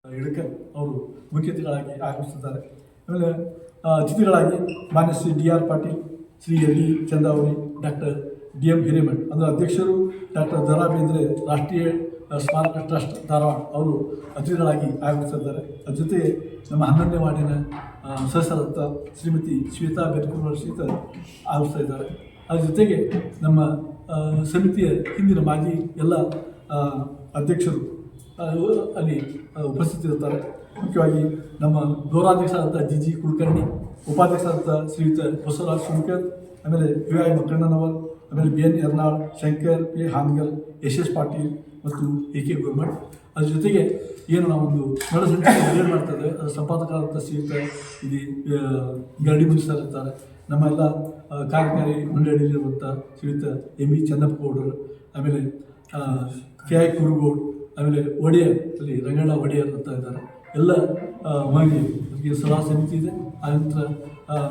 ಇಳಕಲ್ ಅವರು ಮುಖ್ಯ ಅತಿಥಿಗಳಾಗಿ ಆಗಮಿಸುತ್ತಿದ್ದಾರೆ. ಆಮೇಲೆ ಅತಿಥಿಗಳಾಗಿ ಮಾನ್ಯ ಶ್ರೀ ಡಿ.ಆರ್. ಪಾಟೀಲ್, ಶ್ರೀ ಎಲ್.ಡಿ. ಚಂದಾವರಿ, ಡಾಕ್ಟರ್ ಡಿ.ಎಂ. ಹಿರೇಮಠ್ ಅಂದರೆ ಅಧ್ಯಕ್ಷರು, ಡಾಕ್ಟರ್ ದ.ರಾ. ಬೇಂದ್ರೆ ರಾಷ್ಟ್ರೀಯ ಸ್ಮಾರಕ ಟ್ರಸ್ಟ್ ಧಾರವಾಡ ಅವರು ಅತಿಥಿಗಳಾಗಿ ಆಗಮಿಸುತ್ತಿದ್ದಾರೆ. ಅದ್ರ ಜೊತೆಗೆ ನಮ್ಮ 11ನೇ ವಾರ್ಡಿನ ಸದಸ್ಯರಾದ ಶ್ರೀಮತಿ ಶ್ವೇತಾ ಬೆರ್ಕೂರ್ ಸಹಿತ ಆಗಮಿಸ್ತಾ ಇದ್ದಾರೆ. ಅದ್ರ ಜೊತೆಗೆ ನಮ್ಮ ಸಮಿತಿಯ ಹಿಂದಿನ ಮಾಜಿ ಎಲ್ಲ ಅಧ್ಯಕ್ಷರು ಅಲ್ಲಿ ಉಪಸ್ಥಿತರಿರ್ತಾರೆ. ಮುಖ್ಯವಾಗಿ ನಮ್ಮ ಗೌರವಾಧ್ಯಕ್ಷರಾದಂಥ ಜಿ ಕುಲಕರ್ಣಿ, ಉಪಾಧ್ಯಕ್ಷರಾದಂಥ ಶ್ರೀಯುತ ಬಸವರಾಜ್ ಸುಂಕರ್, ಆಮೇಲೆ ವಿ.ಐ. ಮಕ್ಕಣ್ಣನವರ್, ಆಮೇಲೆ B N. Yarnal, Shankar P. Hanagal, S Patil ಮತ್ತು ಎ.ಕೆ. ಗೋರ್ಮಠ್. ಅದ್ರ ಜೊತೆಗೆ ಏನು ನಾವೊಂದು ನಡಸಂಚು ಏನು ಮಾಡ್ತಾ ಇದ್ದೇವೆ ಅದರ ಸಂಪಾದಕರಾದಂಥ ಶ್ರೀಯುತ ಇಲ್ಲಿ ಗರಡಿ ಮುನಿಸರ್ ಇರ್ತಾರೆ. ನಮ್ಮ ಎಲ್ಲ ಕಾರ್ಯಕಾರಿ ಮಂಡಳಿಯಲ್ಲಿರುವಂಥ ಶ್ರೀಯುತ ಎಂ.ಇ. ಚನ್ನಪ್ಪ ಗೌಡರು, ಆಮೇಲೆ ಕೆ.ಐ. ಕುರುಗೋಡ್, ಆಮೇಲೆ ಒಡೆಯರ್ ಅಲ್ಲಿ ರಂಗಣ್ಣ ಒಡೆಯರ್ ಅಂತ ಇದ್ದಾರೆ. ಎಲ್ಲ ಮಹಿಳೆಯರು ಅದಕ್ಕೆ ಸಲಹಾ ಸಮಿತಿ ಇದೆ. ಆನಂತರ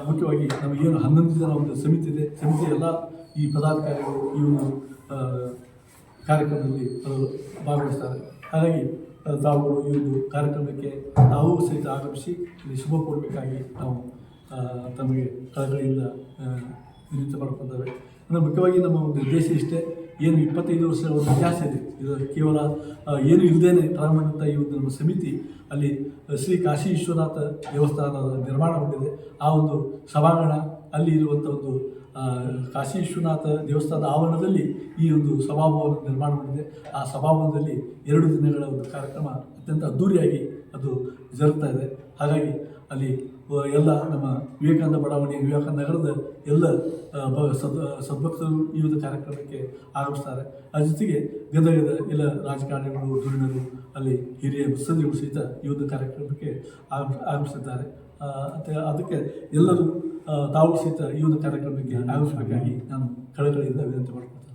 ಮುಖ್ಯವಾಗಿ ನಮಗೇನು 11 ಜನ ಒಂದು ಸಮಿತಿ ಇದೆ. ಸಮಿತಿ ಎಲ್ಲ ಈ ಪದಾಧಿಕಾರಿಗಳು ಈ ಒಂದು ಕಾರ್ಯಕ್ರಮದಲ್ಲಿ ಭಾಗವಹಿಸ್ತಾರೆ. ಹಾಗಾಗಿ ತಾವುಗಳು ಈ ಒಂದು ಕಾರ್ಯಕ್ರಮಕ್ಕೆ ನಾವು ಸಹಿತ ಆಗಮಿಸಿ ಇಲ್ಲಿ ಶುಭ ಕೊಡಬೇಕಾಗಿ ನಾವು ತಮಗೆ ಕಳಕಳಿಯಿಂದ ವಿನಂತಿ ಮಾಡ್ಕೊಳ್ತೇವೆ. ಅಂದರೆ ಮುಖ್ಯವಾಗಿ ನಮ್ಮ ಒಂದು ಉದ್ದೇಶ ಇಷ್ಟೇ, ಏನು 25 ವರ್ಷಗಳ ಒಂದು ಇತಿಹಾಸ ಇದೆ. ಇದು ಕೇವಲ ಏನು ಇಲ್ಲದೇ ಪ್ರಾರಂಭ ಈ ಒಂದು ನಮ್ಮ ಸಮಿತಿ ಅಲ್ಲಿ ಶ್ರೀ ಕಾಶಿ ವಿಶ್ವನಾಥ ದೇವಸ್ಥಾನದ ನಿರ್ಮಾಣಗೊಂಡಿದೆ. ಆ ಒಂದು ಸಭಾಂಗಣ ಅಲ್ಲಿ ಇರುವಂಥ ಒಂದು ಕಾಶಿ ವಿಶ್ವನಾಥ ದೇವಸ್ಥಾನದ ಆವರಣದಲ್ಲಿ ಈ ಒಂದು ಸಭಾಭವನ ನಿರ್ಮಾಣಗೊಂಡಿದೆ. ಆ ಸಭಾಭವನದಲ್ಲಿ 2 ದಿನಗಳ ಒಂದು ಕಾರ್ಯಕ್ರಮ ಅತ್ಯಂತ ಅದ್ಧೂರಿಯಾಗಿ ಅದು ಜರುಗ್ತಾ ಇದೆ. ಹಾಗಾಗಿ ಅಲ್ಲಿ ಎಲ್ಲ ನಮ್ಮ ವಿವೇಕಾನಂದ ಬಡಾವಣೆ, ವಿವೇಕಾನಂದ ನಗರದ ಎಲ್ಲ ಸದ್ಭಕ್ತರು ಈ ಒಂದು ಕಾರ್ಯಕ್ರಮಕ್ಕೆ ಆಗಮಿಸ್ತಾರೆ. ಅದ್ರ ಜೊತೆಗೆ ಗದಗದ ಎಲ್ಲ ರಾಜಕಾರಣಿಗಳು, ಧುರೀಣರು, ಅಲ್ಲಿ ಹಿರಿಯ ಮುತ್ಸದ್ದಿಗಳು ಸಹಿತ ಈ ಒಂದು ಕಾರ್ಯಕ್ರಮಕ್ಕೆ ಆಗಮಿಸಿದ್ದಾರೆ. ಅದಕ್ಕೆ ಎಲ್ಲರೂ ತಾವು ಸಹಿತ ಈ ಒಂದು ಕಾರ್ಯಕ್ರಮಕ್ಕೆ ಆಗಮಿಸಬೇಕಾಗಿ ನಾನು ಕಳಕಳಿಯಿಂದ ವಿನಂತಿ ಮಾಡ್ಕೊಳ್ತೇನೆ.